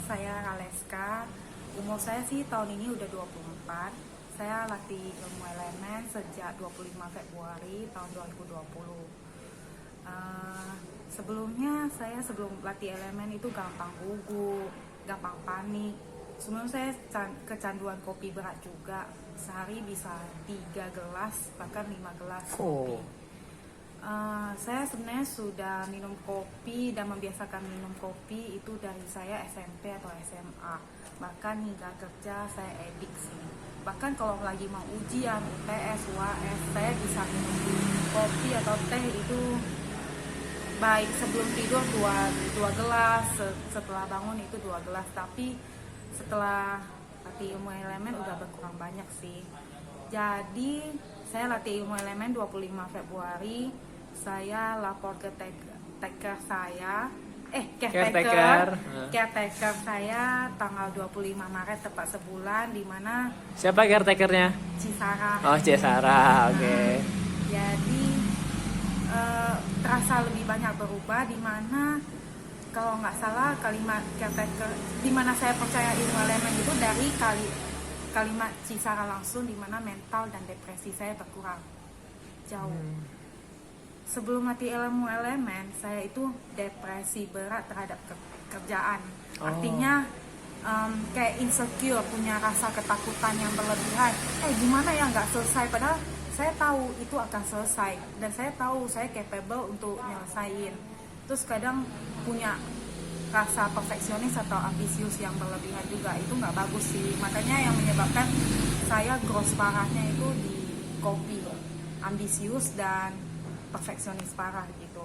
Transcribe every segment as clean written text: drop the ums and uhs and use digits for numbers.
saya Raleska. Umur saya sih tahun ini udah 24. Saya latih ilmu elemen sejak 25 Februari tahun 2020. Sebelumnya saya sebelum latih elemen itu gampang gugup, gampang panik. Sebelum saya kecanduan kopi berat juga. Sehari bisa 3 gelas, bahkan 5 gelas kopi. Saya sebenarnya sudah minum kopi dan membiasakan minum kopi itu dari saya SMP atau SMA. Bahkan hingga kerja saya edik sih. Bahkan kalau lagi mau ujian, UTS, UAS, saya bisa minum kopi atau teh itu baik sebelum tidur 2 gelas, setelah bangun itu 2 gelas. Tapi setelah latih ilmu elemen udah berkurang banyak sih. Jadi saya latih ilmu elemen 25 Februari. Saya lapor ke caretaker saya, caretaker saya tanggal 25 Maret tepat sebulan, di mana Siapa caretakernya? Cisara. Oh, Cisara, oke. Jadi terasa lebih banyak berubah, di mana kalau nggak salah kalimat caretaker, di mana saya percaya ilmu elemen itu dari kalimat Cisara langsung, di mana mental dan depresi saya berkurang jauh. Sebelum latih ilmu elemen, saya itu depresi berat terhadap kerjaan. Artinya kayak insecure, punya rasa ketakutan yang berlebihan. Gimana ya nggak selesai? Padahal saya tahu itu akan selesai. Dan saya tahu saya capable untuk nyelesain. Terus kadang punya rasa perfeksionis atau ambisius yang berlebihan juga. Itu nggak bagus sih. Makanya yang menyebabkan saya growth parahnya itu di kopi. Ambisius dan perfeksionis parah gitu.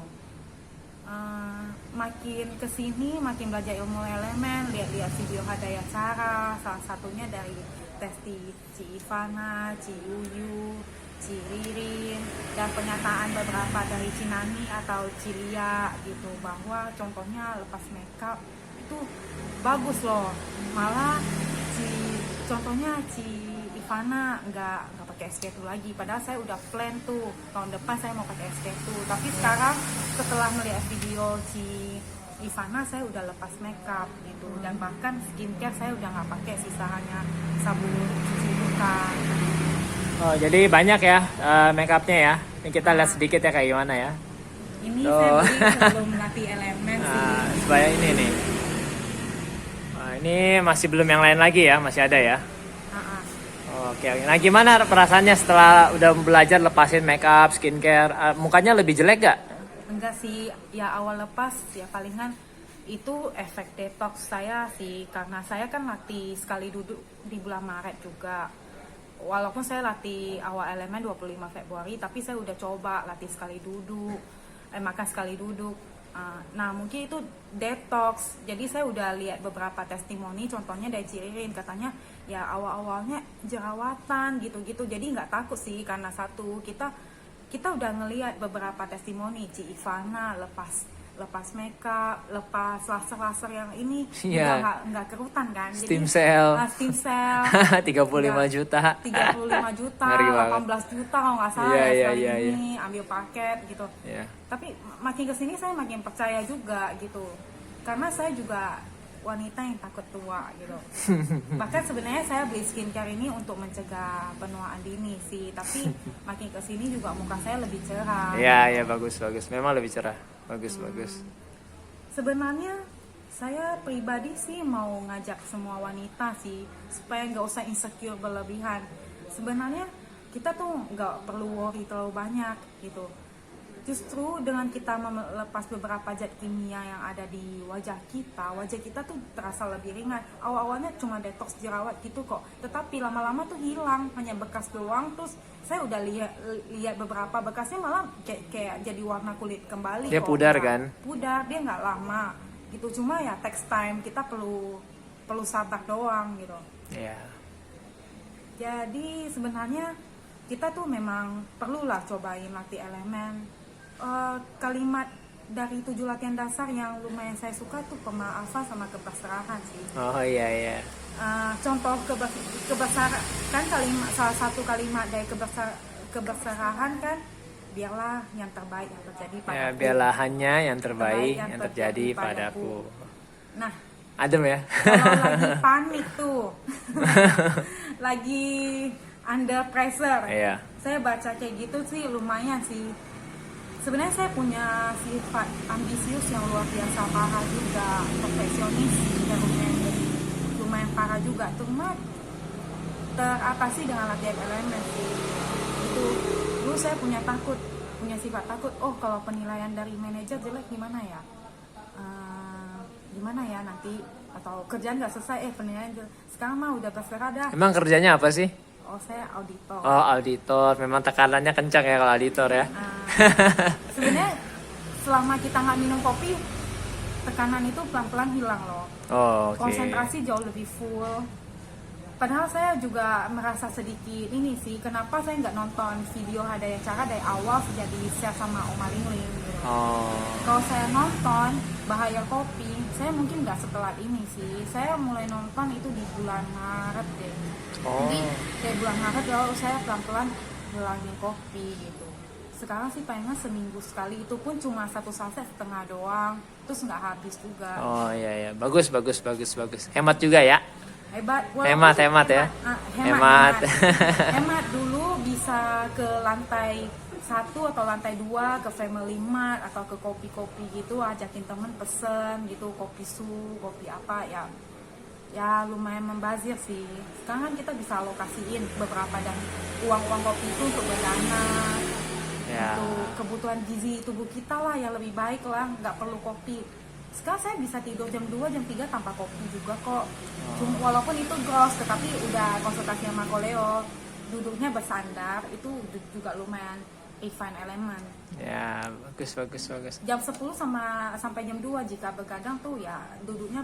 Makin kesini makin belajar ilmu elemen, lihat-lihat video Hadaya Cara, salah satunya dari Testi Ci Ivana, Ci Yuyu, Ci Ririn, dan pernyataan beberapa dari Cinani atau Cilia gitu, bahwa contohnya lepas makeup itu bagus loh. Malah contohnya Ci Ivana nggak pakai SK2 lagi, padahal saya udah plan tuh tahun depan saya mau pakai SK2. Tapi sekarang setelah melihat video si Ivana, saya udah lepas makeup gitu, dan bahkan skincare saya udah nggak pakai, sisa hanya sabun cuci muka. Oh, jadi banyak ya makeupnya ya. Ini kita lihat sedikit ya kayak gimana ya. Ini saya beli sebelum latih elemen sih. Supaya ini nih. Ini masih belum yang lain lagi ya, masih ada ya. Oke. Nah, gimana perasaannya setelah udah belajar lepasin makeup, skincare? Mukanya lebih jelek gak? Enggak sih, ya awal lepas ya palingan itu efek detox saya sih, karena saya kan latih sekali duduk di bulan Maret juga. Walaupun saya latih awal elemen 25 Februari, tapi saya udah coba latih sekali duduk, makan sekali duduk. Nah, mungkin itu detox. Jadi saya udah lihat beberapa testimoni, contohnya dari Cirin, katanya ya awal-awalnya jerawatan gitu-gitu. Jadi nggak takut sih, karena satu kita udah ngelihat beberapa testimoni Ci Ivana lepas makeup, lepas laser yang ini nggak kerutan kan. Steam cell 35 juta 18 juta kalau nggak salah ini ambil paket gitu. Tapi makin kesini saya makin percaya juga gitu, karena saya juga wanita yang takut tua gitu. Bahkan sebenarnya saya beli skincare ini untuk mencegah penuaan dini sih, tapi makin kesini juga muka saya lebih cerah. Iya, bagus, memang lebih cerah, bagus. Sebenarnya saya pribadi sih mau ngajak semua wanita sih supaya nggak usah insecure berlebihan. Sebenarnya kita tuh nggak perlu worry terlalu banyak gitu. Justru dengan kita melepas beberapa zat kimia yang ada di wajah kita tuh terasa lebih ringan. Awal-awalnya cuma detox jerawat gitu kok, tetapi lama-lama tuh hilang, hanya bekas doang. Terus saya udah lihat beberapa bekasnya malah kayak jadi warna kulit kembali. Dia pudar kan? Pudar, dia nggak lama gitu. Cuma ya takes time, kita perlu sabar doang gitu. Jadi sebenarnya kita tuh memang perlulah cobain latih elemen. Kalimat dari 7 latihan dasar yang lumayan saya suka tuh pemaafan sama keberserahan sih. Contoh keberserahan kan, salah satu kalimat dari keberserahan kan, biarlah yang terbaik yang terjadi padaku. Biarlah hanya yang terbaik yang terjadi padaku. Nah, Adem ya. Kalau lagi panik tuh, lagi under pressure, Iya. saya baca kayak gitu sih lumayan sih. Sebenarnya saya punya sifat ambisius yang luar biasa parah juga, perfeksionis, dan lumayan parah juga. Cuma teratasi dengan latihan elemen sih. Itu dulu saya punya sifat takut. Oh, kalau penilaian dari manajer jelek gimana ya? Gimana ya nanti, atau kerjaan nggak selesai penilaian jelek. Sekarang mah udah berserah dah. Emang kerjanya apa sih? Oh, saya auditor. Oh, auditor. Memang tekanannya kencang ya kalau auditor ya. Sebenarnya selama kita nggak minum kopi, tekanan itu pelan-pelan hilang loh. Oh, oke. Konsentrasi jauh lebih full. Padahal saya juga merasa sedikit ini sih, kenapa saya nggak nonton video Hadaya Cara dari awal sejak di share sama Om Malingling gitu. Oh. Kalau saya nonton Bahaya Kopi, saya mungkin nggak setelah ini sih. Saya mulai nonton itu di bulan Maret deh. Oh. Jadi dari bulan Maret lalu saya pelan-pelan ngilangin kopi gitu. Sekarang sih pengen seminggu sekali, itu pun cuma 1 saset setengah doang, terus nggak habis juga. Oh iya, bagus. Hemat juga ya. Hebat. Hemat ya. Hemat. Hemat dulu bisa ke lantai 1 atau lantai 2 ke Family Mart atau ke kopi-kopi gitu, ajakin temen pesen gitu, kopi su, kopi apa ya. Ya lumayan membazir sih. Sekarang kan kita bisa alokasiin beberapa dan uang kopi itu untuk berdana, Ya. untuk kebutuhan gizi tubuh kita lah yang lebih baik lah, nggak perlu kopi. Sekarang saya bisa tidur jam 2, jam 3 tanpa kopi juga kok. Walaupun itu gross, tetapi udah konsultasi sama Koleo, duduknya bersandar, itu juga lumayan refine elemen. Ya, bagus. Jam 10 sampai jam 2 jika begadang tuh ya duduknya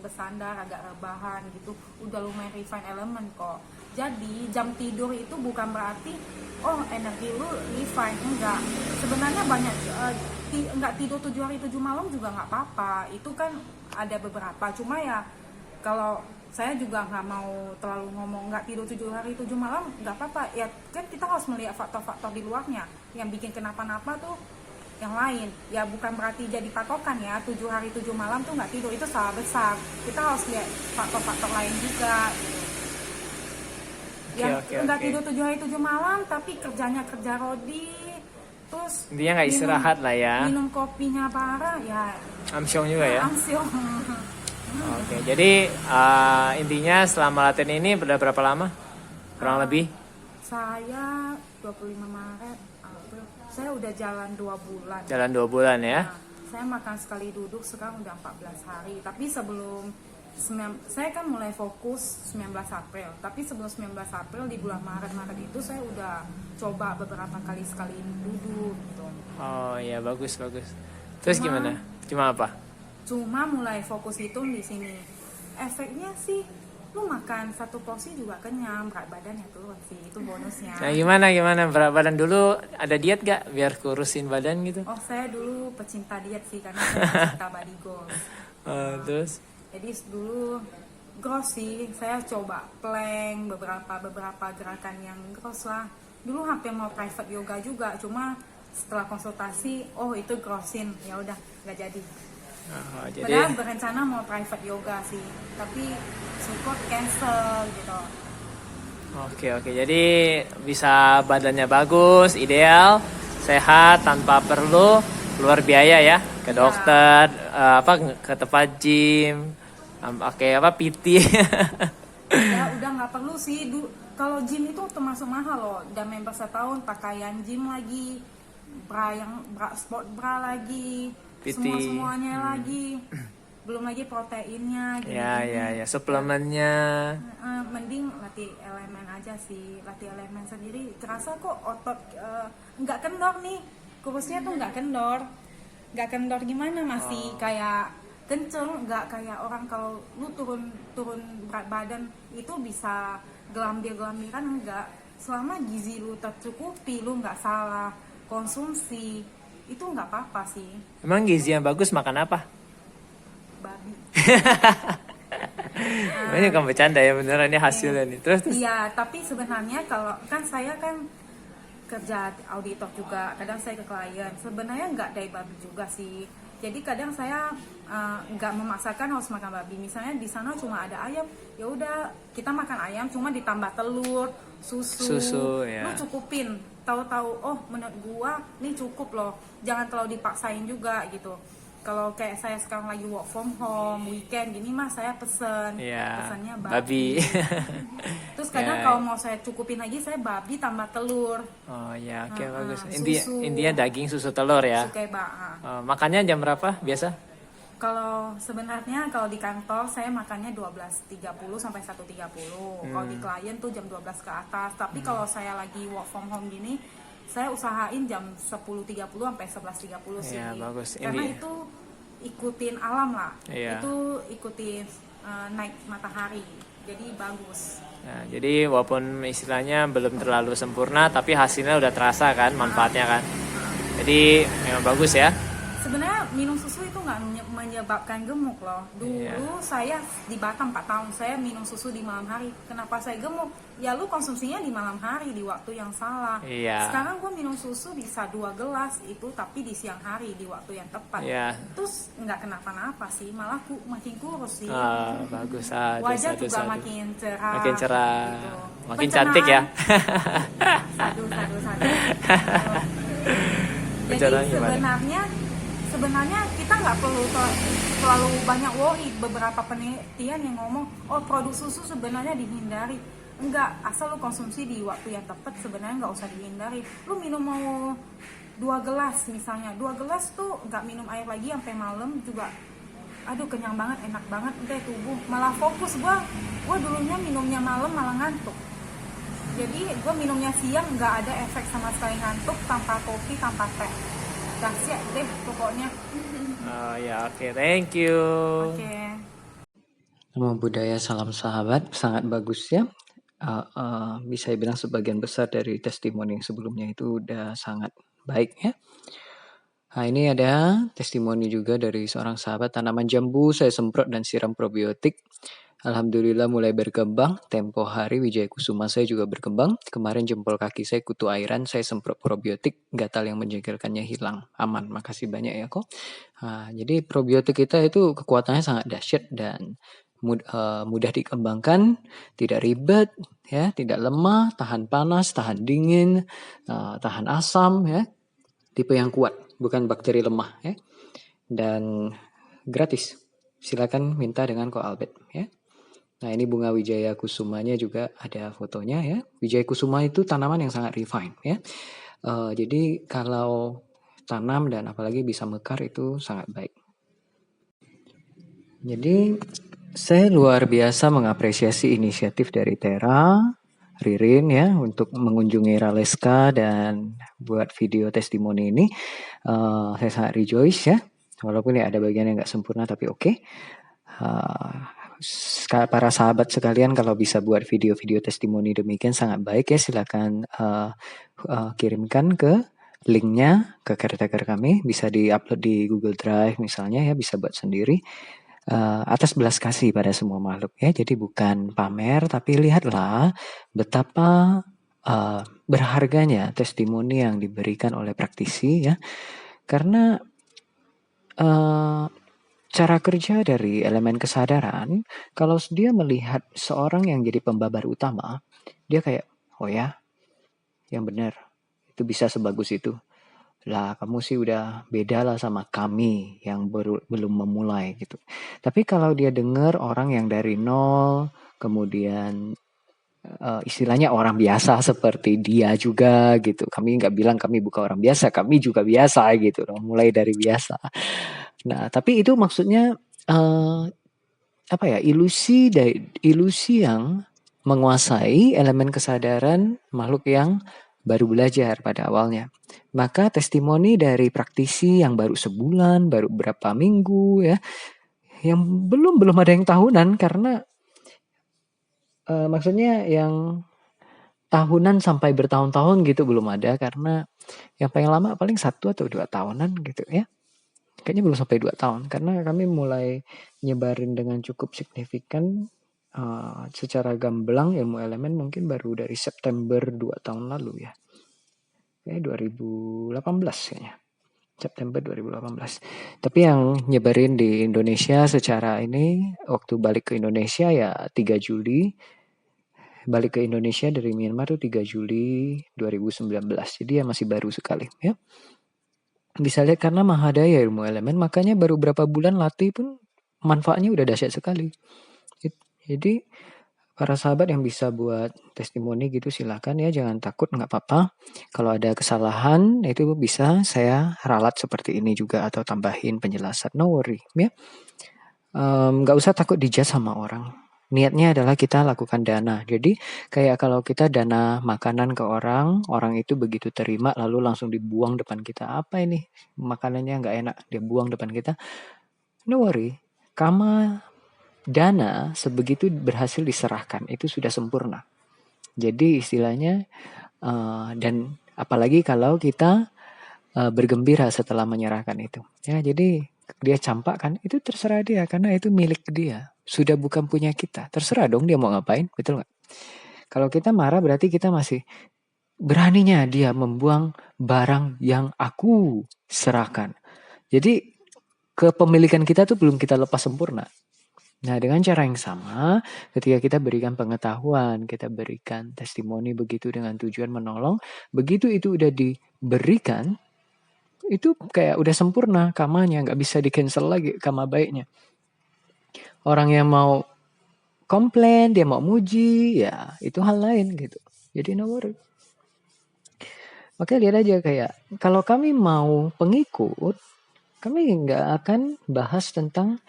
bersandar, agak rebahan gitu, udah lumayan refine elemen kok. Jadi jam tidur itu bukan berarti oh energi lu refine, enggak. Sebenarnya banyak nggak tidur 7 hari 7 malam juga nggak apa-apa, itu kan ada beberapa. Cuma ya kalau saya juga nggak mau terlalu ngomong nggak tidur 7 hari 7 malam nggak apa-apa ya, kan kita harus melihat faktor-faktor di luarnya yang bikin kenapa-napa tuh yang lain ya, bukan berarti jadi patokan ya 7 hari 7 malam tuh nggak tidur, itu salah besar. Kita harus lihat faktor-faktor lain juga yang nggak tidur 7 hari 7 malam tapi kerjanya kerja rodi, terus Intinya nggak istirahat lah ya. minum kopinya parah ya, Amsyong juga ya. amsyong. Oke, jadi intinya selama latihan ini udah berapa lama? Kurang lebih? Saya 25 Maret, April. Saya udah jalan 2 bulan. Jalan 2 bulan ya. Nah, saya makan sekali duduk sekarang udah 14 hari. Tapi sebelum saya kan mulai fokus 19 April. Tapi sebelum 19 April di bulan Maret itu saya udah coba beberapa kali sekali duduk gitu. Oh iya, bagus. Terus gimana? Cuma apa? Cuma mulai fokus itu di sini. Efeknya sih lu makan 1 porsi juga kenyang, berat badan ya turun sih, itu bonusnya. Nah gimana berat badan dulu, ada diet gak biar kurusin badan gitu? Oh, saya dulu pecinta diet sih karena saya pecinta body goals. Terus? Jadi dulu gross sih, saya coba plank, beberapa gerakan yang gross lah. Dulu hampir mau private yoga juga, cuma setelah konsultasi, oh itu grossin, ya udah nggak jadi. Jadi Padahal berencana mau private yoga sih, tapi support cancel gitu. Oke, jadi bisa badannya bagus, ideal, sehat tanpa perlu keluar biaya ya ke dokter, ke tempat gym, pakai PT. Ya udah nggak perlu sih. Kalau gym itu termasuk mahal loh, dan member setahun, pakaian gym lagi, sport bra lagi, semuanya lagi, belum lagi proteinnya gitu. Ya, suplemennya. Mending latih elemen aja sih. Latih elemen sendiri terasa kok otot nggak kendor nih, kurusnya tuh nggak kendor gimana, masih kayak kenceng, nggak kayak orang kalau lu turun berat badan itu bisa gelambir-gelambiran, enggak. Selama gizi lu tercukupi, lu nggak salah konsumsi, itu nggak apa-apa sih. Emang gizi yang bagus makan apa? Babi. Ini kan bercanda ya, beneran ini hasilnya nih. Terus? Iya, tapi sebenarnya kalau kan saya kan kerja auditor juga, kadang saya ke klien. Sebenarnya nggak dari babi juga sih. Jadi kadang saya nggak memaksakan harus makan babi. Misalnya di sana cuma ada ayam, ya udah kita makan ayam cuma ditambah telur, susu, lu ya. cukupin. Tahu-tahu oh menurut gua ini cukup loh. Jangan terlalu dipaksain juga gitu. Kalau kayak saya sekarang lagi work from home, weekend gini mah saya Ya, pesannya babi. babi. Terus kadang Ya. kalau mau saya cukupin lagi saya babi tambah telur. Oh ya, oke bagus. Susu. Intinya daging, susu, telur ya. Suka bak. Makannya jam berapa biasa? Kalau sebenarnya kalau di kantor saya makannya 12.30 sampai 1.30. Kalau di klien tuh jam 12 ke atas. Tapi kalau saya lagi work from home gini, saya usahain jam 10.30 sampai 11.30 sih. Ya, bagus. Karena itu ikutin alam lah. Iya. Itu ikutin naik matahari. Jadi bagus. Nah, jadi walaupun istilahnya belum terlalu sempurna, tapi hasilnya udah terasa kan, manfaatnya kan. Jadi memang bagus ya. Sebenarnya minum susu itu nggak menyebabkan gemuk loh. Dulu saya di Batam 4 tahun saya minum susu di malam hari. Kenapa saya gemuk? Ya lu konsumsinya di malam hari di waktu yang salah. Iya. Sekarang gue minum susu bisa 2 gelas itu tapi di siang hari di waktu yang tepat. Iya. Terus nggak kenapa-napa sih, malah makin kurus sih. Bagus. Wajah juga makin cerah. Makin cerah. Gitu. Makin cantik ya. Sadu. Jadi Pencernaan gimana? sebenarnya kita nggak perlu terlalu banyak worry. Beberapa penelitian yang ngomong oh produk susu sebenarnya dihindari. Enggak, asal lu konsumsi di waktu yang tepat sebenarnya nggak usah dihindari. Lu minum mau 2 gelas misalnya, 2 gelas tuh nggak minum air lagi sampai malam juga. Aduh kenyang banget, enak banget udah tubuh. Malah fokus gua dulunya minumnya malam malah ngantuk. Jadi gue minumnya siang nggak ada efek sama sekali ngantuk tanpa kopi tanpa teh. Dahsyat deh pokoknya. Oh ya, oke, thank you. Oke. Namo Buddhaya, salam sahabat, sangat bagus ya. Bisa bilang sebagian besar dari testimoni yang sebelumnya itu udah sangat baik ya. Nah ini ada testimoni juga dari seorang sahabat, tanaman jambu saya semprot dan siram probiotik. Alhamdulillah mulai berkembang, tempo hari Wijaya Kusuma saya juga berkembang. Kemarin jempol kaki saya kutu airan, saya semprot probiotik, gatal yang menjegalkannya hilang. Aman, makasih banyak ya kok. Nah, jadi probiotik kita itu kekuatannya sangat dahsyat dan mudah dikembangkan, tidak ribet, ya, tidak lemah, tahan panas, tahan dingin, tahan asam, ya, tipe yang kuat, bukan bakteri lemah, ya, dan gratis. Silakan minta dengan Ko Albert, ya. Nah ini bunga Wijaya Kusumanya juga ada fotonya ya. Wijaya Kusuma itu tanaman yang sangat refined ya. Jadi kalau tanam dan apalagi bisa mekar itu sangat baik. Jadi saya luar biasa mengapresiasi inisiatif dari Tera, Ririn ya untuk mengunjungi Raleska dan buat video testimoni ini. Saya sangat rejoice ya. Walaupun ya ada bagian yang nggak sempurna tapi oke. Para sahabat sekalian kalau bisa buat video-video testimoni demikian sangat baik ya, silakan kirimkan ke linknya ke caretaker kami, bisa diupload di Google Drive misalnya ya, bisa buat sendiri. Atas belas kasih pada semua makhluk ya, jadi bukan pamer tapi lihatlah betapa berharganya testimoni yang diberikan oleh praktisi ya, karena cara kerja dari elemen kesadaran, kalau dia melihat seorang yang jadi pembabar utama, dia kayak, oh ya, yang benar, itu bisa sebagus itu. Lah kamu sih udah beda lah sama kami yang belum memulai gitu. Tapi kalau dia dengar orang yang dari nol, kemudian istilahnya orang biasa seperti dia juga gitu. Kami nggak bilang kami bukan orang biasa, kami juga biasa gitu. Mulai dari biasa. Nah, tapi itu maksudnya apa ya, ilusi yang menguasai elemen kesadaran makhluk yang baru belajar pada awalnya. Maka testimoni dari praktisi yang baru sebulan, baru berapa minggu ya, yang belum ada yang tahunan, karena maksudnya yang tahunan sampai bertahun-tahun gitu belum ada, karena yang paling lama paling 1 atau 2 tahunan gitu ya. Kayaknya belum sampai 2 tahun, karena kami mulai nyebarin dengan cukup signifikan secara gamblang ilmu elemen mungkin baru dari September 2 tahun lalu ya. Kayak 2018 kayaknya. September 2018. Tapi yang nyebarin di Indonesia secara ini waktu balik ke Indonesia ya 3 Juli. Balik ke Indonesia dari Myanmar tuh 3 Juli 2019. Jadi ya masih baru sekali ya. Bisa lihat karena mahadaya ilmu elemen, makanya baru berapa bulan latih pun manfaatnya udah dahsyat sekali. Jadi para sahabat yang bisa buat testimoni gitu silahkan ya, jangan takut, nggak apa-apa. Kalau ada kesalahan itu bisa saya ralat seperti ini juga atau tambahin penjelasan, no worry ya. Nggak usah takut dijudge sama orang. Niatnya adalah kita lakukan dana. Jadi kayak kalau kita dana makanan ke orang, orang itu begitu terima lalu langsung dibuang depan kita. Apa ini? Makanannya nggak enak, dia buang depan kita. No worry, karma dana sebegitu berhasil diserahkan itu sudah sempurna. Jadi istilahnya dan apalagi kalau kita bergembira setelah menyerahkan itu. Ya, jadi dia campakkan itu terserah dia karena itu milik dia. Sudah bukan punya kita. Terserah dong dia mau ngapain, betul nggak? Kalau kita marah berarti kita masih beraninya dia membuang barang yang aku serahkan. Jadi kepemilikan kita tuh belum kita lepas sempurna. Nah, dengan cara yang sama, ketika kita berikan pengetahuan, kita berikan testimoni begitu dengan tujuan menolong, begitu itu udah diberikan, itu kayak udah sempurna kamanya, nggak bisa di-cancel lagi kama baiknya. Orang yang mau komplain, dia mau muji, ya itu hal lain gitu. Jadi no worry. Oke, lihat aja kayak, kalau kami mau pengikut, kami nggak akan bahas tentang,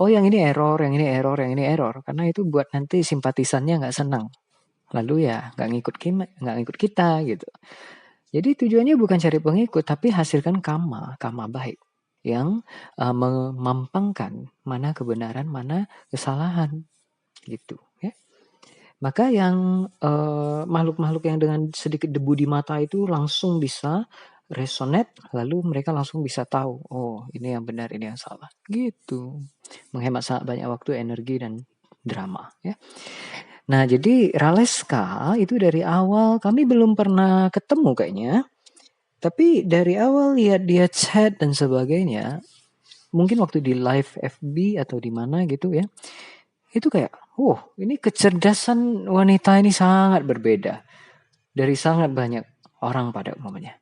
oh yang ini error, yang ini error, yang ini error. Karena itu buat nanti simpatisannya nggak senang. Lalu ya nggak ngikut kita gitu. Jadi tujuannya bukan cari pengikut, tapi hasilkan kama baik. Yang memampangkan mana kebenaran, mana kesalahan. Gitu ya. Maka yang makhluk-makhluk yang dengan sedikit debu di mata itu langsung bisa resonate, lalu mereka langsung bisa tahu, oh ini yang benar, ini yang salah. Gitu. Menghemat sangat banyak waktu, energi, dan drama. Ya. Nah jadi Raleska itu dari awal kami belum pernah ketemu kayaknya. Tapi dari awal lihat dia chat dan sebagainya, mungkin waktu di live FB atau di mana gitu ya, itu kayak, ini kecerdasan wanita ini sangat berbeda dari sangat banyak orang pada umumnya.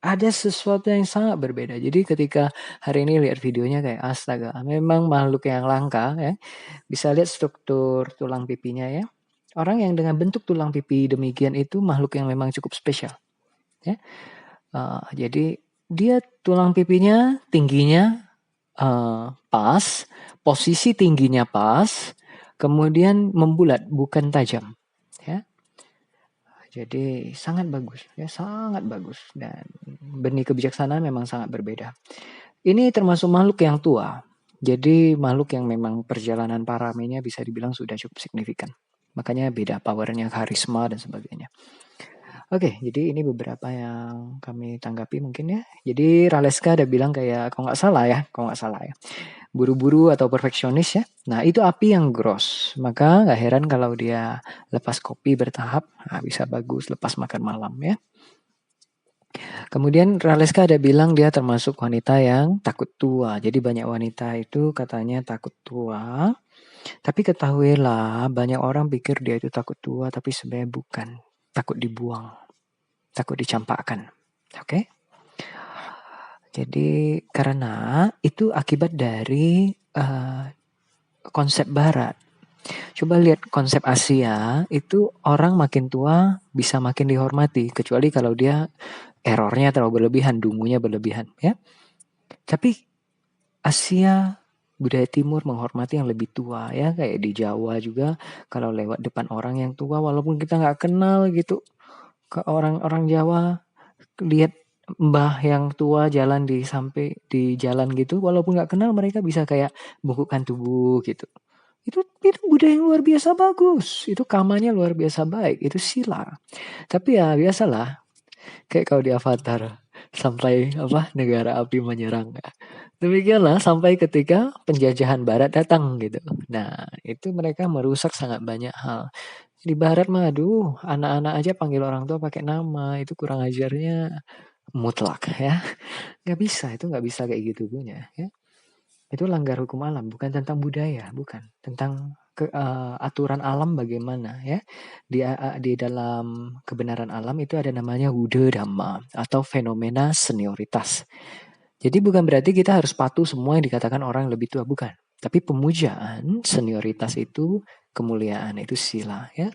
Ada sesuatu yang sangat berbeda. Jadi ketika hari ini lihat videonya kayak astaga, memang makhluk yang langka ya. Bisa lihat struktur tulang pipinya ya. Orang yang dengan bentuk tulang pipi demikian itu makhluk yang memang cukup spesial. Ya. Jadi dia tulang pipinya tingginya pas, posisi tingginya pas, kemudian membulat bukan tajam. Ya. Jadi sangat bagus, ya sangat bagus, dan benih kebijaksanaan memang sangat berbeda. Ini termasuk makhluk yang tua, jadi makhluk yang memang perjalanan paramenya bisa dibilang sudah cukup signifikan. Makanya beda powernya, karisma dan sebagainya. Oke, jadi ini beberapa yang kami tanggapi mungkin ya. Jadi Raleska ada bilang kayak, kalau nggak salah ya, buru-buru atau perfeksionis ya. Nah itu api yang gross. Maka nggak heran kalau dia lepas kopi bertahap, bisa bagus lepas makan malam ya. Kemudian Raleska ada bilang dia termasuk wanita yang takut tua. Jadi banyak wanita itu katanya takut tua. Tapi ketahuilah banyak orang pikir dia itu takut tua, tapi sebenarnya bukan. Takut dibuang, takut dicampakkan. Oke? Jadi karena itu akibat dari konsep barat. Coba lihat konsep Asia, itu orang makin tua bisa makin dihormati. Kecuali kalau dia errornya terlalu berlebihan, dungunya berlebihan. Ya. Tapi Asia, budaya timur menghormati yang lebih tua. Ya, kayak di Jawa juga, kalau lewat depan orang yang tua, walaupun kita nggak kenal gitu, ke orang-orang Jawa, lihat mbah yang tua jalan sampai di jalan gitu, walaupun nggak kenal mereka bisa kayak bungkukkan tubuh gitu. Itu budaya yang luar biasa bagus. Itu kamanya luar biasa baik. Itu sila. Tapi ya biasalah. Kayak kalau di Avatar. Sampai negara api menyerang. Demikianlah sampai ketika penjajahan barat datang gitu. Nah itu mereka merusak sangat banyak hal. Di barat mah aduh, anak-anak aja panggil orang tua pakai nama. Itu kurang ajarnya mutlak ya. Nggak bisa, itu nggak bisa kayak gitu punya ya. Itu langgar hukum alam, bukan tentang budaya, bukan. Tentang aturan alam bagaimana ya. Di dalam kebenaran alam itu ada namanya Wude Dhamma atau fenomena senioritas. Jadi bukan berarti kita harus patuh semua yang dikatakan orang yang lebih tua, bukan. Tapi pemujaan senioritas itu kemuliaan, itu sila ya.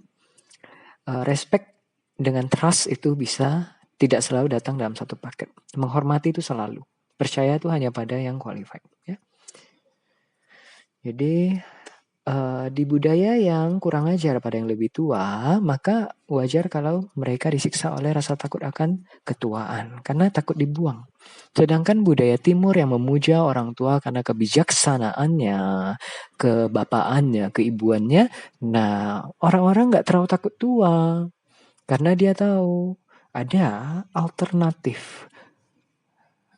Respect dengan trust itu bisa tidak selalu datang dalam satu paket. Menghormati itu selalu. Percaya itu hanya pada yang qualified ya. Jadi di budaya yang kurang ajar pada yang lebih tua, maka wajar kalau mereka disiksa oleh rasa takut akan ketuaan, karena takut dibuang. Sedangkan budaya timur yang memuja orang tua karena kebijaksanaannya, kebapaannya, keibuannya, nah orang-orang nggak terlalu takut tua, karena dia tahu ada alternatif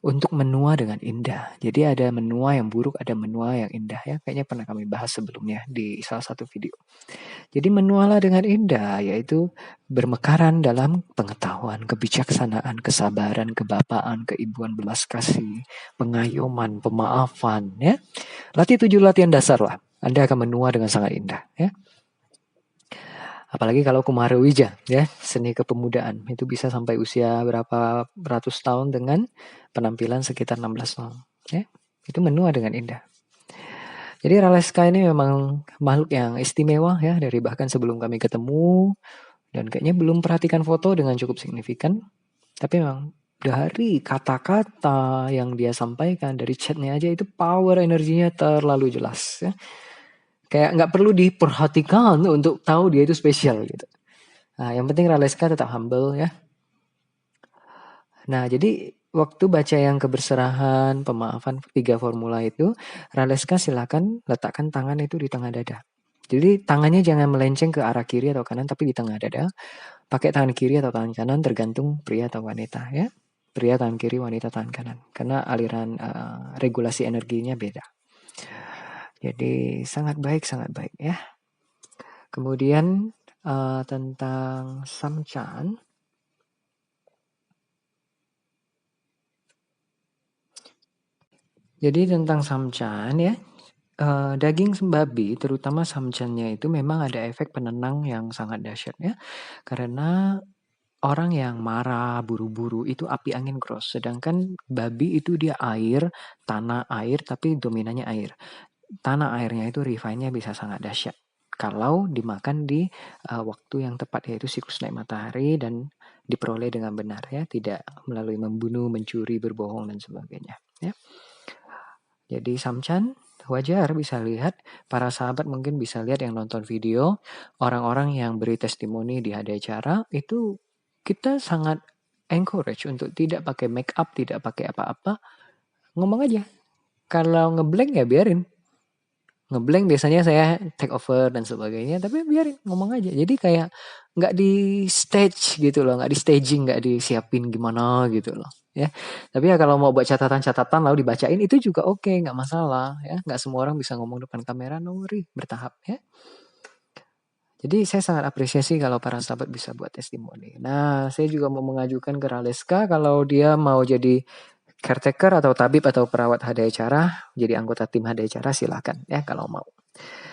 untuk menua dengan indah. Jadi ada menua yang buruk, ada menua yang indah ya. Kayaknya pernah kami bahas sebelumnya di salah satu video. Jadi menualah dengan indah, yaitu bermekaran dalam pengetahuan, kebijaksanaan, kesabaran, kebapaan, keibuan, belas kasih, pengayoman, pemaafan ya. Latih 7 latihan dasar lah. Anda akan menua dengan sangat indah ya. Apalagi kalau Kumarewija ya, seni kepemudaan itu bisa sampai usia berapa ratus tahun dengan penampilan sekitar 16 tahun ya. Itu menua dengan indah. Jadi Raleska ini memang makhluk yang istimewa ya, dari bahkan sebelum kami ketemu, dan kayaknya belum perhatikan foto dengan cukup signifikan. Tapi memang dari kata-kata yang dia sampaikan, dari chatnya aja itu power energinya terlalu jelas ya. Kayak nggak perlu diperhatikan untuk tahu dia itu spesial gitu. Nah, yang penting Raleska tetap humble ya. Nah, jadi waktu baca yang keberserahan, pemaafan, 3 formula itu, Raleska silakan letakkan tangan itu di tengah dada. Jadi tangannya jangan melenceng ke arah kiri atau kanan, tapi di tengah dada. Pakai tangan kiri atau tangan kanan tergantung pria atau wanita ya. Pria tangan kiri, wanita tangan kanan. Karena aliran regulasi energinya beda. Jadi sangat baik ya. Kemudian tentang Samchan. Jadi tentang Samchan ya, daging babi terutama Samchannya itu memang ada efek penenang yang sangat dahsyat ya. Karena orang yang marah, buru-buru itu api angin cross. Sedangkan babi itu dia air, tanah air tapi dominannya air. Tanah airnya itu refine-nya bisa sangat dahsyat. Kalau dimakan di waktu yang tepat, yaitu siklus naik matahari dan diperoleh dengan benar ya, tidak melalui membunuh, mencuri, berbohong dan sebagainya ya. Jadi Samchan wajar bisa lihat, para sahabat mungkin bisa lihat yang nonton video, orang-orang yang beri testimoni di hadi acara itu kita sangat encourage untuk tidak pakai make up, tidak pakai apa-apa, ngomong aja. Kalau ngeblank ya biarin. Ngeblank biasanya saya take over dan sebagainya, tapi biarin ngomong aja. Jadi kayak nggak di stage gitu loh, nggak di staging, nggak disiapin gimana gitu loh ya. Tapi ya kalau mau buat catatan-catatan lalu dibacain itu juga oke, nggak masalah ya. Nggak semua orang bisa ngomong depan kamera, no worry, bertahap ya. Jadi saya sangat apresiasi kalau para sahabat bisa buat testimoni. Nah, saya juga mau mengajukan ke Raleska kalau dia mau jadi caretaker atau tabib atau perawat hadi acara, jadi anggota tim hadi acara silakan ya kalau mau.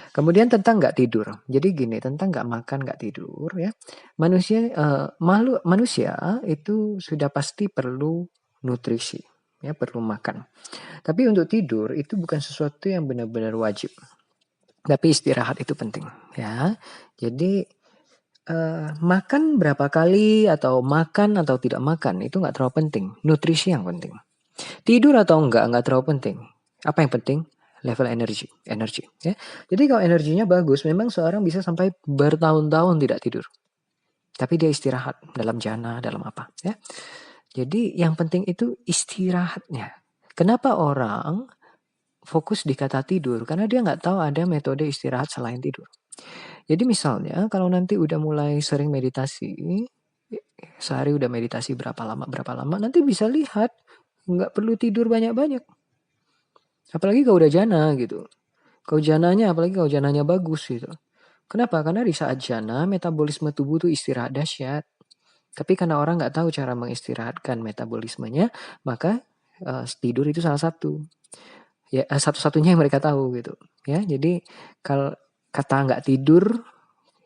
Kemudian tentang nggak tidur. Jadi gini, tentang nggak makan, nggak tidur ya. Manusia itu sudah pasti perlu nutrisi, ya perlu makan. Tapi untuk tidur itu bukan sesuatu yang benar-benar wajib. Tapi istirahat itu penting ya. Jadi makan berapa kali atau makan atau tidak makan itu nggak terlalu penting. Nutrisi yang penting. Tidur atau enggak terlalu penting. Apa yang penting? Level energi ya. Jadi kalau energinya bagus, memang seorang bisa sampai bertahun-tahun tidak tidur. Tapi dia istirahat dalam jana, dalam apa ya. Jadi yang penting itu istirahatnya. Kenapa orang fokus di kata tidur? Karena dia nggak tahu ada metode istirahat selain tidur. Jadi misalnya kalau nanti udah mulai sering meditasi, sehari udah meditasi berapa lama, nanti bisa lihat nggak perlu tidur banyak-banyak. Apalagi kalau udah jana gitu. Apalagi kalau jananya bagus gitu. Kenapa? Karena di saat jana metabolisme tubuh tuh istirahat dahsyat. Tapi karena orang nggak tahu cara mengistirahatkan metabolismenya, maka tidur itu salah satu. Ya, satu-satunya yang mereka tahu gitu. Ya, jadi kalau kata nggak tidur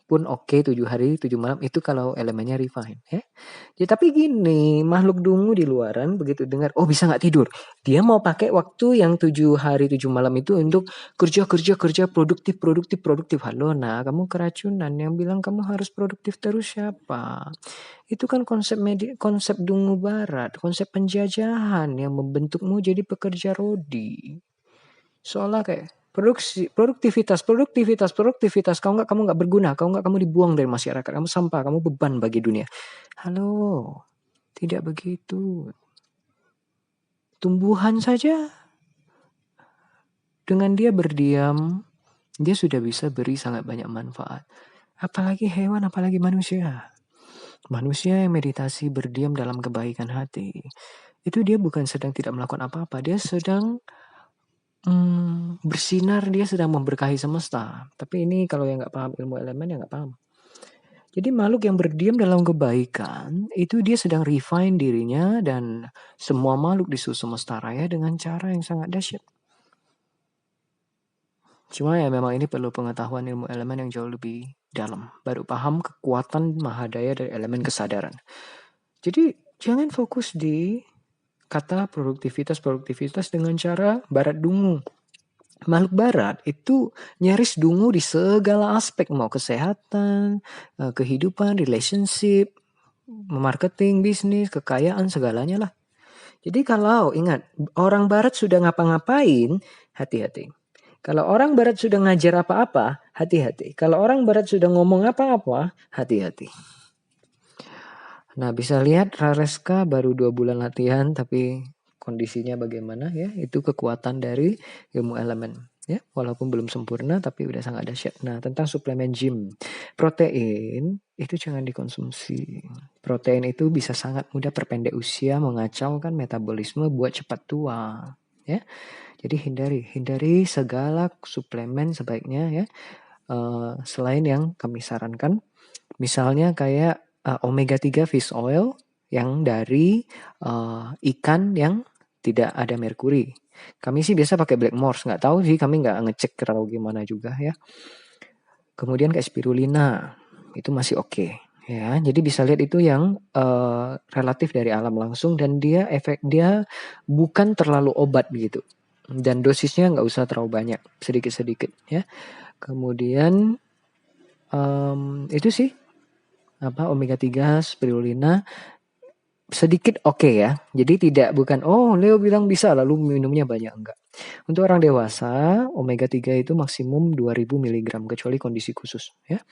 pun oke 7 hari 7 malam itu kalau elemennya refine ya. Ya tapi gini, makhluk dungu di luaran begitu dengar, oh bisa nggak tidur. Dia mau pakai waktu yang 7 hari 7 malam itu untuk kerja kerja kerja produktif produktif produktif. Halo, nah kamu keracunan, yang bilang kamu harus produktif terus siapa? Itu kan konsep dungu barat, konsep penjajahan yang membentukmu jadi pekerja rodi. Seolah kayak produktivitas, kamu nggak berguna, kamu dibuang dari masyarakat, kamu sampah, kamu beban bagi dunia. Halo, tidak begitu. Tumbuhan saja dengan dia berdiam, dia sudah bisa beri sangat banyak manfaat. Apalagi hewan, apalagi manusia. Manusia yang meditasi berdiam dalam kebaikan hati. Itu dia bukan sedang tidak melakukan apa-apa, dia sedang bersinar, dia sedang memberkahi semesta. Tapi ini kalau yang nggak paham ilmu elemen ya nggak paham. Jadi makhluk yang berdiam dalam kebaikan itu dia sedang refine dirinya dan semua makhluk di semesta raya dengan cara yang sangat dahsyat. Cuma ya memang ini perlu pengetahuan ilmu elemen yang jauh lebih dalam. Baru paham kekuatan mahadaya dari elemen kesadaran. Jadi jangan fokus di kata produktivitas dengan cara barat dungu. Makhluk barat itu nyaris dungu di segala aspek, mau kesehatan, kehidupan, relationship, marketing, bisnis, kekayaan, segalanya lah. Jadi kalau ingat, orang barat sudah ngapa-ngapain, hati-hati. Kalau orang barat sudah ngajar apa-apa, hati-hati. Kalau orang barat sudah ngomong apa-apa, hati-hati. Nah, bisa lihat Rareska baru 2 bulan latihan, tapi kondisinya bagaimana ya, itu kekuatan dari ilmu elemen ya, walaupun belum sempurna tapi udah sangat dahsyat. Nah, tentang suplemen gym, protein itu jangan dikonsumsi. Protein itu bisa sangat mudah perpendek usia, mengacaukan metabolisme buat cepat tua ya. Jadi hindari segala suplemen sebaiknya ya, selain yang kami sarankan, misalnya kayak omega 3 fish oil yang dari ikan yang tidak ada merkuri. Kami sih biasa pakai Black Morse, nggak tahu sih, kami nggak ngecek terlalu gimana juga ya. Kemudian kayak spirulina, itu masih oke. Ya, jadi bisa lihat itu yang relatif dari alam langsung dan dia bukan terlalu obat begitu. Dan dosisnya nggak usah terlalu banyak, sedikit-sedikit ya. Kemudian itu sih omega 3 spirulina sedikit oke ya. Jadi bukan Leo bilang bisa lalu minumnya banyak, enggak. Untuk orang dewasa omega 3 itu maksimum 2000 mg kecuali kondisi khusus ya.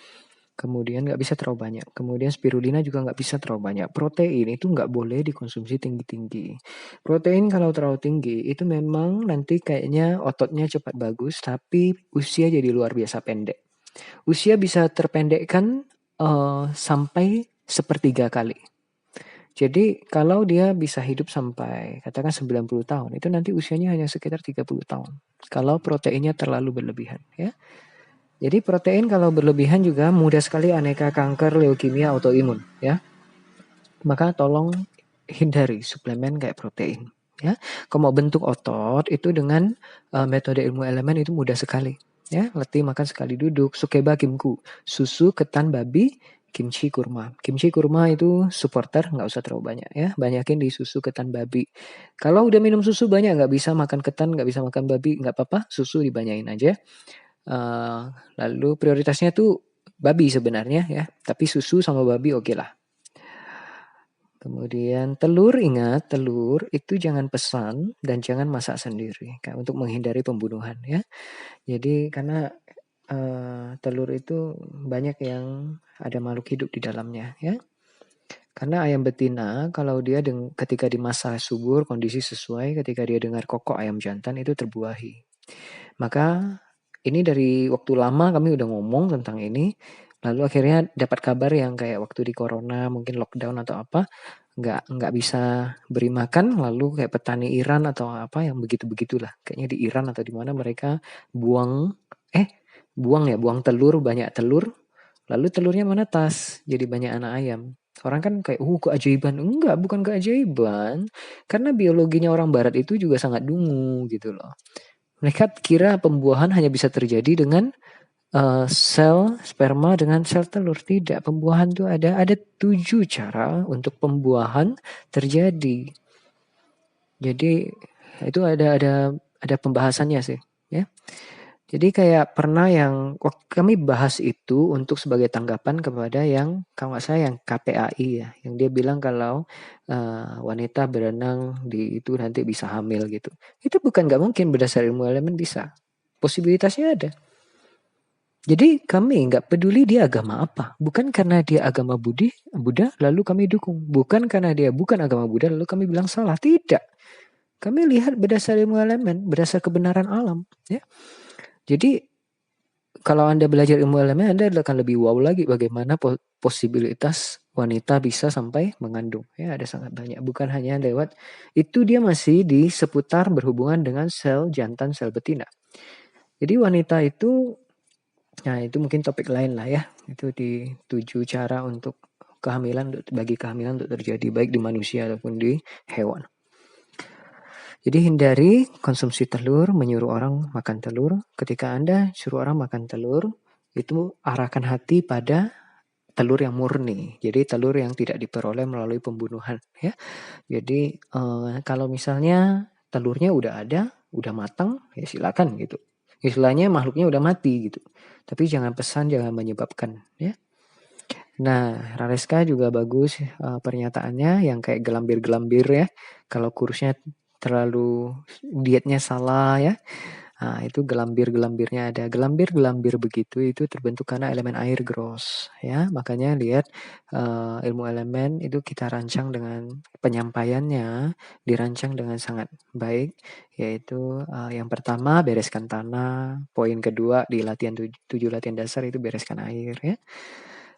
Kemudian nggak bisa terlalu banyak. Kemudian spirulina juga nggak bisa terlalu banyak. Protein itu nggak boleh dikonsumsi tinggi-tinggi. Protein kalau terlalu tinggi itu memang nanti kayaknya ototnya cepat bagus, tapi usia jadi luar biasa pendek. Usia bisa terpendekkan sampai 1/3 kali. Jadi kalau dia bisa hidup sampai katakan 90 tahun, itu nanti usianya hanya sekitar 30 tahun. Kalau proteinnya terlalu berlebihan ya. Jadi protein kalau berlebihan juga mudah sekali aneka kanker, leukemia, autoimun ya. Maka tolong hindari suplemen kayak protein ya. Kalau mau bentuk otot itu dengan metode ilmu elemen itu mudah sekali ya. Letih makan sekali duduk, sukeba kimku, susu ketan babi, kimchi kurma. Kimchi kurma itu supporter, nggak usah terlalu banyak ya. Banyakin di susu ketan babi. Kalau udah minum susu banyak, nggak bisa makan ketan, nggak bisa makan babi, nggak apa-apa, susu dibanyain aja. Lalu prioritasnya tuh babi sebenarnya ya, tapi susu sama babi oke lah. Kemudian telur, ingat telur itu jangan pesan dan jangan masak sendiri untuk menghindari pembunuhan ya. Jadi karena telur itu banyak yang ada makhluk hidup di dalamnya ya. Karena ayam betina kalau dia ketika di masa subur kondisi sesuai, ketika dia dengar kokok ayam jantan itu terbuahi. Maka ini dari waktu lama kami udah ngomong tentang ini, lalu akhirnya dapat kabar yang kayak waktu di corona mungkin lockdown atau apa, nggak bisa beri makan, lalu kayak petani Iran atau apa yang begitu-begitulah, kayaknya di Iran atau di mana mereka buang telur, banyak telur, lalu telurnya menetas jadi banyak anak ayam. Orang kan kayak, keajaiban. Enggak, bukan keajaiban. Karena biologinya orang barat itu juga sangat dungu gitu loh. Mereka kira pembuahan hanya bisa terjadi dengan sel sperma dengan sel telur. Tidak, pembuahan tuh ada 7 cara untuk pembuahan terjadi. Jadi itu ada pembahasannya sih, ya. Jadi kayak pernah yang waktu kami bahas itu untuk sebagai tanggapan kepada yang kalau nggak salah yang KPAI ya, yang dia bilang kalau wanita berenang di itu nanti bisa hamil gitu. Itu bukan nggak mungkin, berdasar ilmu elemen bisa. Posibilitasnya ada. Jadi kami nggak peduli dia agama apa. Bukan karena dia agama Buddha lalu kami dukung. Bukan karena dia bukan agama Buddha lalu kami bilang salah. Tidak. Kami lihat berdasar ilmu elemen, berdasar kebenaran alam. Ya. Jadi kalau Anda belajar ilmu elemen, Anda akan lebih wow lagi bagaimana posibilitas wanita bisa sampai mengandung. Ya, ada sangat banyak. Bukan hanya lewat, itu dia masih di seputar berhubungan dengan sel jantan, sel betina. Jadi wanita itu, nah itu mungkin topik lain lah ya. Itu di 7 cara untuk kehamilan, bagi kehamilan untuk terjadi baik di manusia ataupun di hewan. Jadi hindari konsumsi telur, menyuruh orang makan telur. Ketika Anda suruh orang makan telur, itu arahkan hati pada telur yang murni. Jadi telur yang tidak diperoleh melalui pembunuhan. Ya. Jadi kalau misalnya telurnya udah ada, udah matang, ya silakan gitu. Istilahnya makhluknya udah mati gitu. Tapi jangan pesan, jangan menyebabkan. Ya. Nah, Raleska juga bagus pernyataannya yang kayak gelambir-gelambir ya. Kalau kurusnya terlalu dietnya salah ya. Nah, itu gelambir-gelambirnya ada. Gelambir-gelambir begitu itu terbentuk karena elemen air gross ya. Makanya lihat ilmu elemen itu kita rancang dengan penyampaiannya dirancang dengan sangat baik, yaitu yang pertama bereskan tanah, poin kedua di latihan 7 latihan dasar itu bereskan air ya.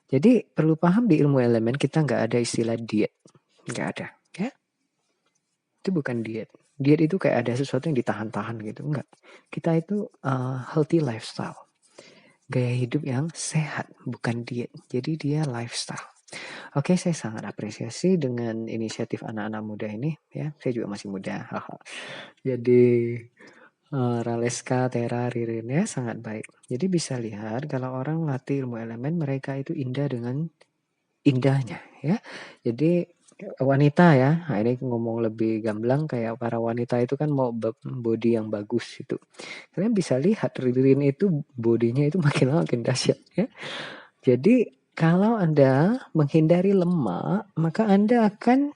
Jadi perlu paham di ilmu elemen kita nggak ada istilah diet, nggak ada ya. Itu bukan diet. Diet itu kayak ada sesuatu yang ditahan-tahan gitu. Enggak. Kita itu healthy lifestyle. Gaya hidup yang sehat, bukan diet. Jadi dia lifestyle. Oke, saya sangat apresiasi dengan inisiatif anak-anak muda ini. Ya, saya juga masih muda. Jadi Raleska, Tera, Ririn ya sangat baik. Jadi bisa lihat kalau orang ngelatih ilmu elemen mereka itu indah dengan indahnya ya. Jadi wanita ya, nah ini ngomong lebih gamblang kayak para wanita itu kan mau body yang bagus itu. Kalian bisa lihat Ririn itu bodinya itu makin lama makin dahsyat ya. Jadi kalau Anda menghindari lemak, maka Anda akan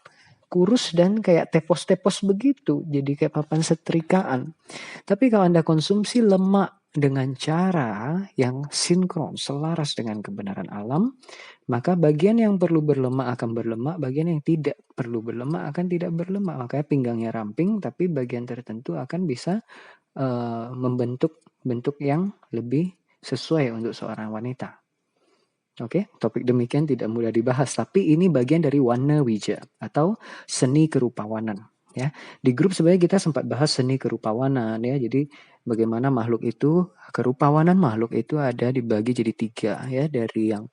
kurus dan kayak tepos-tepos begitu. Jadi kayak papan setrikaan. Tapi kalau Anda konsumsi lemak dengan cara yang sinkron, selaras dengan kebenaran alam, maka bagian yang perlu berlemak akan berlemak, bagian yang tidak perlu berlemak akan tidak berlemak. Makanya pinggangnya ramping, tapi bagian tertentu akan bisa membentuk bentuk yang lebih sesuai untuk seorang wanita. Oke, topik demikian tidak mudah dibahas, tapi ini bagian dari Wana Wija atau seni kerupawanan. Ya, di grup sebenarnya kita sempat bahas seni kerupawanan ya. Jadi bagaimana makhluk itu, kerupawanan makhluk itu ada dibagi jadi 3 ya, dari yang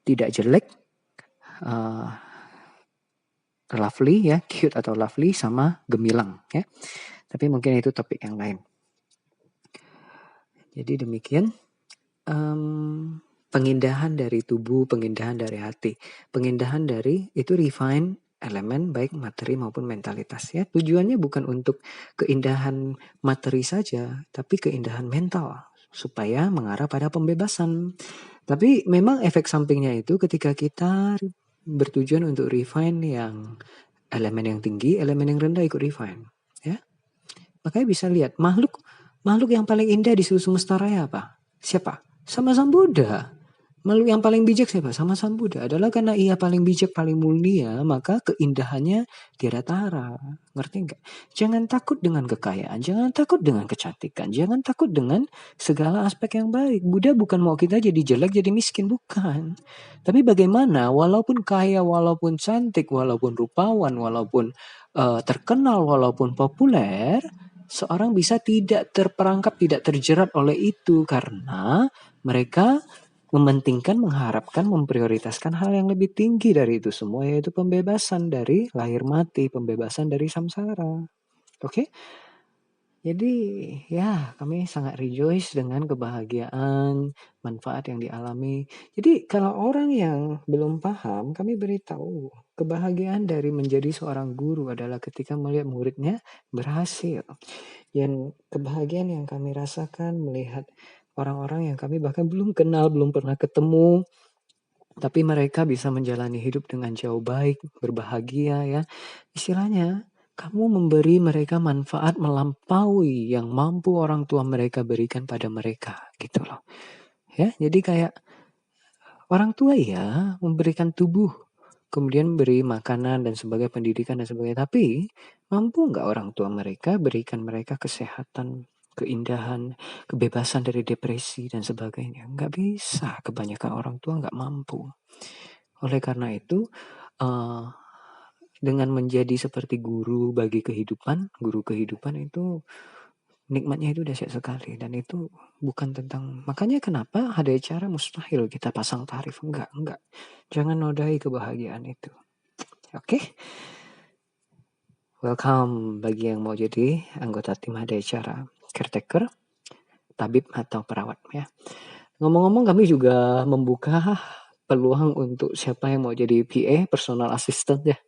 tidak jelek, lovely ya, cute atau lovely sama gemilang ya. Tapi mungkin itu topik yang lain. Jadi demikian. Pengindahan dari tubuh, pengindahan dari hati, pengindahan dari itu refine elemen baik materi maupun mentalitas ya. Tujuannya bukan untuk keindahan materi saja, tapi keindahan mental supaya mengarah pada pembebasan. Tapi memang efek sampingnya itu ketika kita bertujuan untuk refine yang elemen yang tinggi, elemen yang rendah ikut refine ya. Makanya bisa lihat makhluk yang paling indah di seluruh semesta raya apa? Siapa? Sama Sang Buddha. Makhluk yang paling bijak siapa? Sama Sang Buddha. Adalah karena ia paling bijak, paling mulia, maka keindahannya tiada tara. Ngerti enggak? Jangan takut dengan kekayaan, jangan takut dengan kecantikan, jangan takut dengan segala aspek yang baik. Buddha bukan mau kita jadi jelek, jadi miskin, bukan. Tapi bagaimana walaupun kaya, walaupun cantik, walaupun rupawan, walaupun terkenal, walaupun populer, seorang bisa tidak terperangkap, tidak terjerat oleh itu karena mereka mementingkan, mengharapkan, memprioritaskan hal yang lebih tinggi dari itu semua, yaitu pembebasan dari lahir mati, pembebasan dari samsara. Oke? Jadi ya kami sangat rejoice dengan kebahagiaan, manfaat yang dialami. Jadi kalau orang yang belum paham, kami beritahu kebahagiaan dari menjadi seorang guru adalah ketika melihat muridnya berhasil. Dan kebahagiaan yang kami rasakan melihat orang-orang yang kami bahkan belum kenal, belum pernah ketemu, tapi mereka bisa menjalani hidup dengan jauh baik, berbahagia ya. Istilahnya, kamu memberi mereka manfaat melampaui yang mampu orang tua mereka berikan pada mereka, gitu loh. Ya, jadi kayak orang tua ya memberikan tubuh, kemudian beri makanan dan sebagai pendidikan dan sebagainya. Tapi mampu nggak orang tua mereka berikan mereka kesehatan, keindahan, kebebasan dari depresi dan sebagainya? Nggak bisa. Kebanyakan orang tua nggak mampu. Oleh karena itu, eh, dengan menjadi seperti guru bagi kehidupan, guru kehidupan itu nikmatnya itu dahsyat sekali, dan itu bukan tentang, makanya kenapa ada cara mustahil kita pasang tarif, enggak. Jangan nodai kebahagiaan itu. Oke? Welcome bagi yang mau jadi anggota tim ada cara, caretaker, tabib atau perawat ya. Ngomong-ngomong, kami juga membuka peluang untuk siapa yang mau jadi PA, personal assistant ya.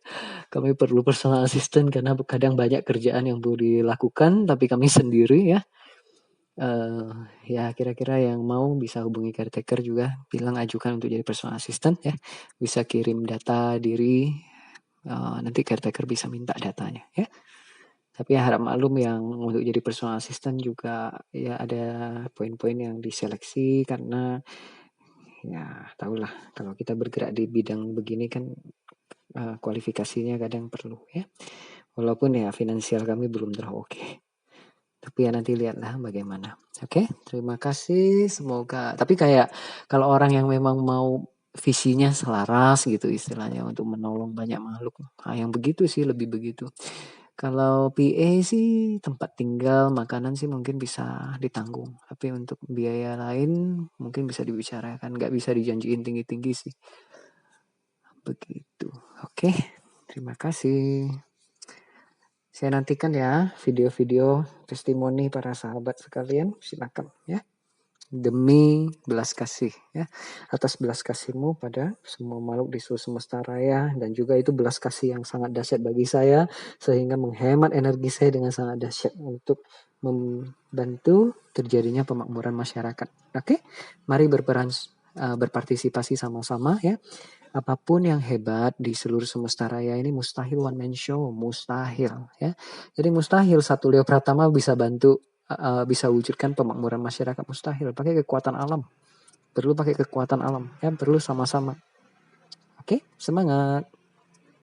Kami perlu personal assistant karena kadang banyak kerjaan yang perlu dilakukan, tapi kami sendiri ya. Ya kira-kira yang mau bisa hubungi caretaker juga, bilang ajukan untuk jadi personal assistant ya. Bisa kirim data diri, nanti caretaker bisa minta datanya ya. Tapi ya harap maklum yang untuk jadi personal assistant juga ya ada poin-poin yang diseleksi, karena ya tahulah kalau kita bergerak di bidang begini kan kualifikasinya kadang perlu ya. Walaupun ya finansial kami belum terlalu oke. Tapi ya nanti lihatlah bagaimana. Oke, terima kasih. Semoga. Tapi kayak kalau orang yang memang mau visinya selaras gitu istilahnya untuk menolong banyak makhluk. Nah, yang begitu sih, lebih begitu. Kalau PA sih tempat tinggal, makanan sih mungkin bisa ditanggung. Tapi untuk biaya lain mungkin bisa dibicarakan. Nggak bisa dijanjiin tinggi-tinggi sih. Begitu. Oke, terima kasih. Saya nantikan ya video-video testimoni para sahabat sekalian. Silakan ya. Demi belas kasih ya. Atas belas kasihmu pada semua makhluk di seluruh semesta raya. Dan juga itu belas kasih yang sangat dahsyat bagi saya. Sehingga menghemat energi saya dengan sangat dahsyat untuk membantu terjadinya pemakmuran masyarakat. Oke, mari berperan, berpartisipasi sama-sama ya. Apapun yang hebat di seluruh semesta raya ini mustahil one man show, mustahil ya. Jadi mustahil satu Leo Pratama bisa bantu, bisa wujudkan pemakmuran masyarakat, mustahil. Pakai kekuatan alam, perlu pakai kekuatan alam ya, perlu sama-sama. Oke, semangat.